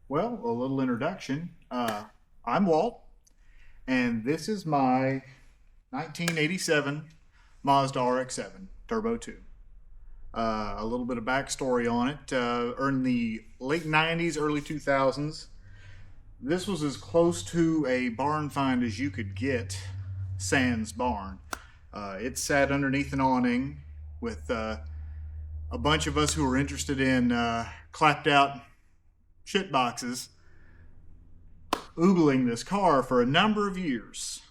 Well, a little introduction. I'm Walt, and this is my 1987 Mazda RX7 Turbo 2. A little bit of backstory on it. In the late 90s, early 2000s, this was as close to a barn find as you could get, sans barn. It sat underneath an awning with a bunch of us who were interested in clapped out shit boxes oogling this car for a number of years.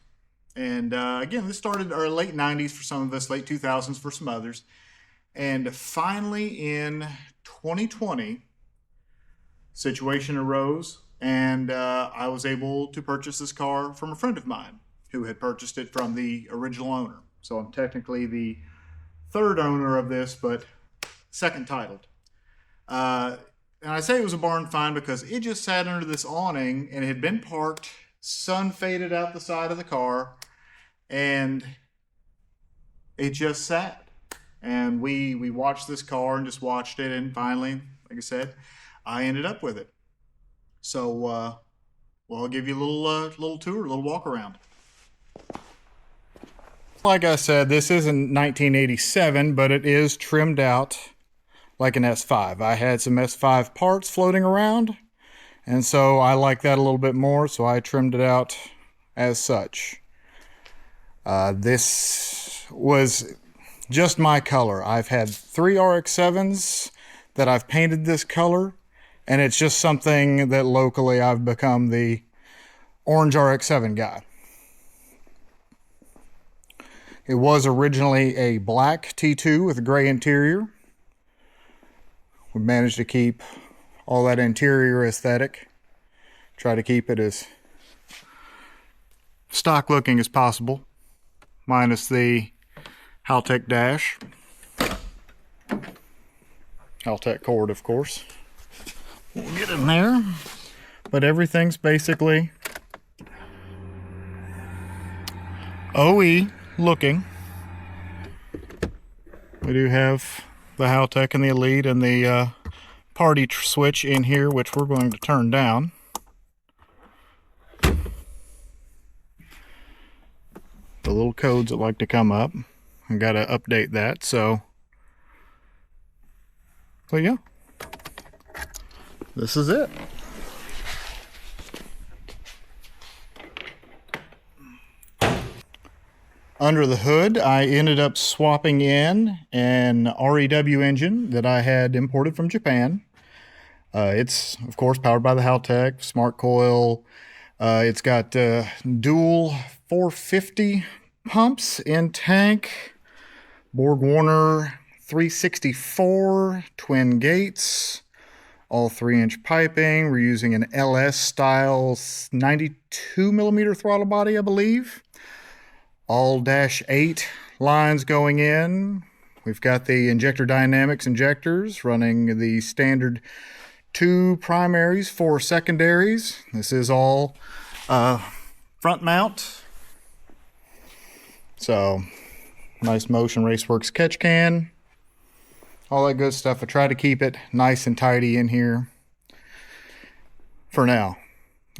And again, this started our late 90s for some of us, late 2000s for some others. And finally in 2020, situation arose, and I was able to purchase this car from a friend of mine who had purchased it from the original owner. So I'm technically the third owner of this, but second titled. And I say it was a barn find because it just sat under this awning and it had been parked, sun faded out the side of the car, and it just sat. And we watched this car and just watched it, and finally, like I said, I ended up with it. So, well, I'll give you a little tour, a little walk around. Like I said, this isn't 1987, but it is trimmed out like an S5. I had some S5 parts floating around, and so I like that a little bit more, so I trimmed it out as such. This was just my color. I've had 3 RX7s that I've painted this color, and it's just something that locally I've become the orange RX7 guy. It was originally a black T2 with a gray interior. We managed to keep all that interior aesthetic. Try to keep it as stock looking as possible, minus the Haltech dash. Haltech cord, of course. We'll get in there. But everything's basically OE looking. We do have the Haltech and the Elite and the party switch in here, which we're going to turn down. The little codes that like to come up. I gotta update that, so yeah, this is it. Under the hood, I ended up swapping in an REW engine that I had imported from Japan. It's, of course, powered by the Haltech, smart coil. It's got dual 450 pumps in tank, Borg Warner 364, twin gates, all 3-inch piping. We're using an LS style 92 millimeter throttle body, I believe. All -8 lines going in. We've got the Injector Dynamics injectors running the standard 2 primaries, 4 secondaries. This is all front mount. So, nice Motion Raceworks catch can. All that good stuff. I try to keep it nice and tidy in here for now.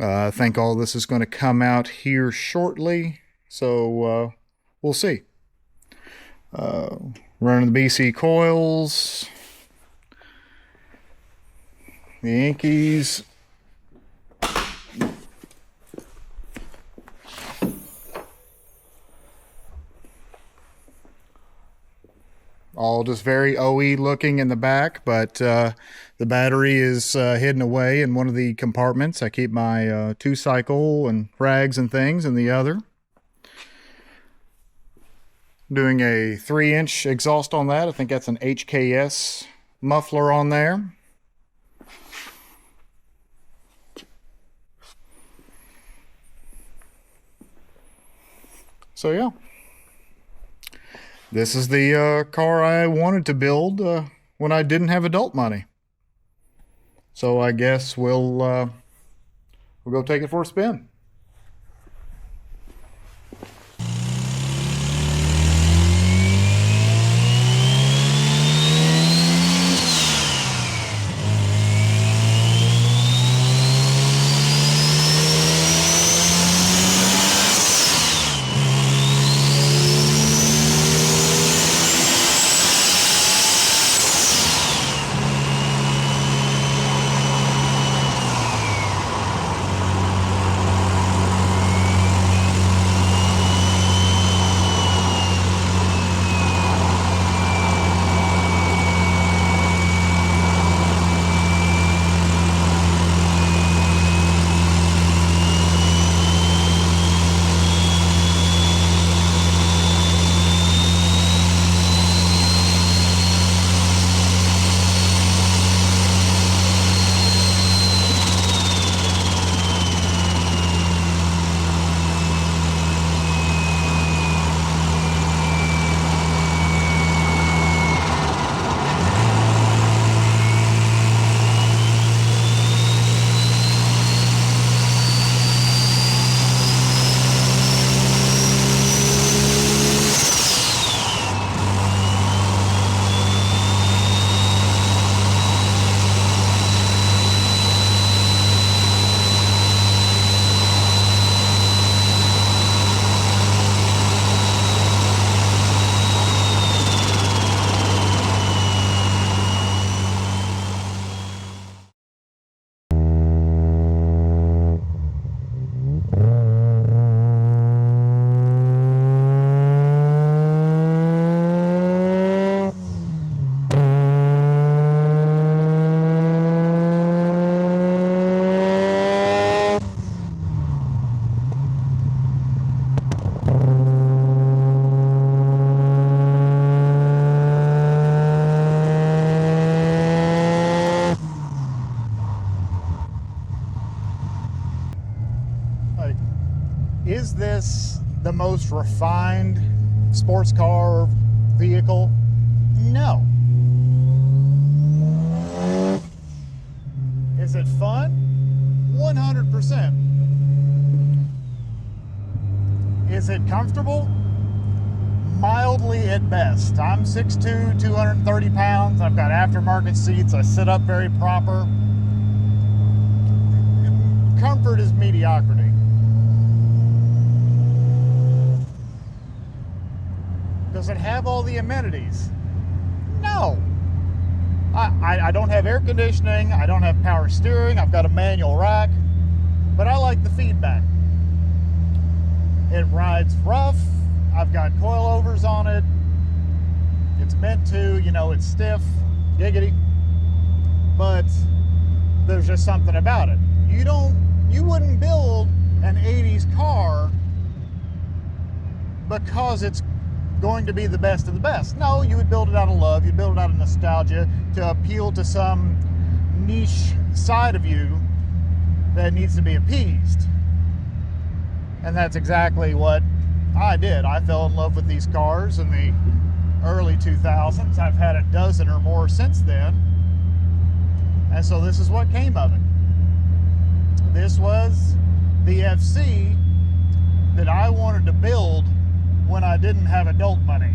I think all this is going to come out here shortly. So we'll see. Running the BC coils, the Yankees. All just very OE looking in the back, but the battery is hidden away in one of the compartments. I keep my 2-cycle and rags and things in the other. Doing a 3-inch exhaust on that. I think that's an HKS muffler on there. So yeah, this is the car I wanted to build when I didn't have adult money. So I guess we'll go take it for a spin. Is this the most refined sports car vehicle? No. Is it fun? 100%. Is it comfortable? Mildly at best. I'm 6'2", 230 pounds. I've got aftermarket seats. I sit up very proper. Comfort is mediocrity. Does it have all the amenities? No. I don't have air conditioning. I don't have power steering. I've got a manual rack. But I like the feedback. It rides rough. I've got coilovers on it. It's meant to, you know, it's stiff, giggity. But there's just something about it. You wouldn't build an 80s car because it's going to be the best of the best. No, you would build it out of love. You'd build it out of nostalgia to appeal to some niche side of you that needs to be appeased. And that's exactly what I did. I fell in love with these cars in the early 2000s. I've had a dozen or more since then. And so this is what came of it. This was the FC that I wanted to build when I didn't have adult money.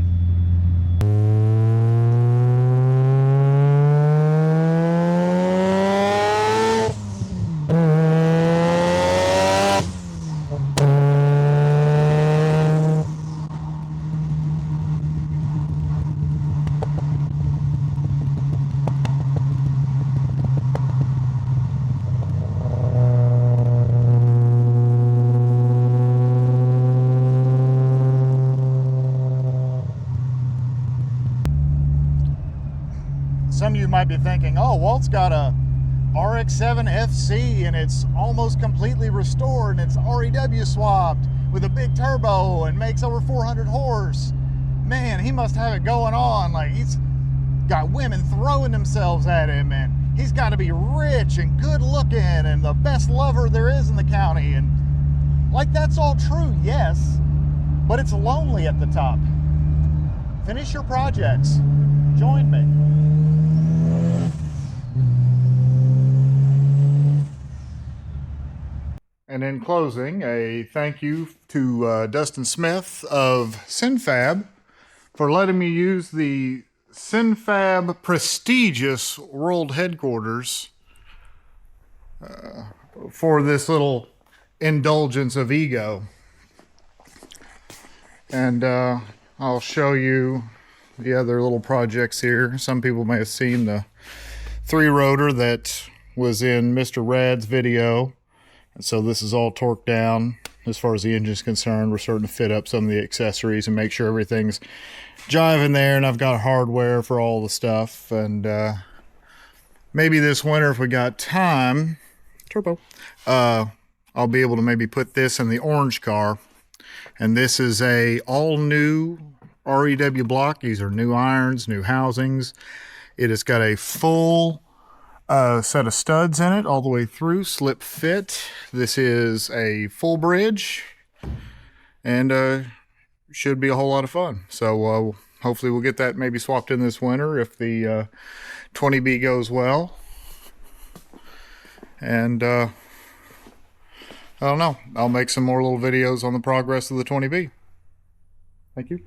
Some of you might be thinking, oh, Walt's got a RX7 FC and it's almost completely restored and it's REW swapped with a big turbo and makes over 400 horse. Man, he must have it going on. Like, he's got women throwing themselves at him, and he's got to be rich and good looking and the best lover there is in the county. And like, that's all true, yes, but it's lonely at the top. Finish your projects. Join me. And in closing, a thank you to Dustin Smith of Synfab for letting me use the Synfab prestigious world headquarters for this little indulgence of ego. And I'll show you the other little projects here. Some people may have seen the 3-rotor that was in Mr. Rad's video. And so this is all torqued down. As far as the engine is concerned, we're starting to fit up some of the accessories and make sure everything's jiving there. And I've got hardware for all the stuff. And maybe this winter, if we got time, I'll be able to maybe put this in the orange car. And this is a all-new REW block. These are new irons, new housings. It has got a full set of studs in it all the way through, slip fit. This is a full bridge and should be a whole lot of fun. So hopefully we'll get that maybe swapped in this winter if the 20B goes well. And I don't know, I'll make some more little videos on the progress of the 20B. Thank you.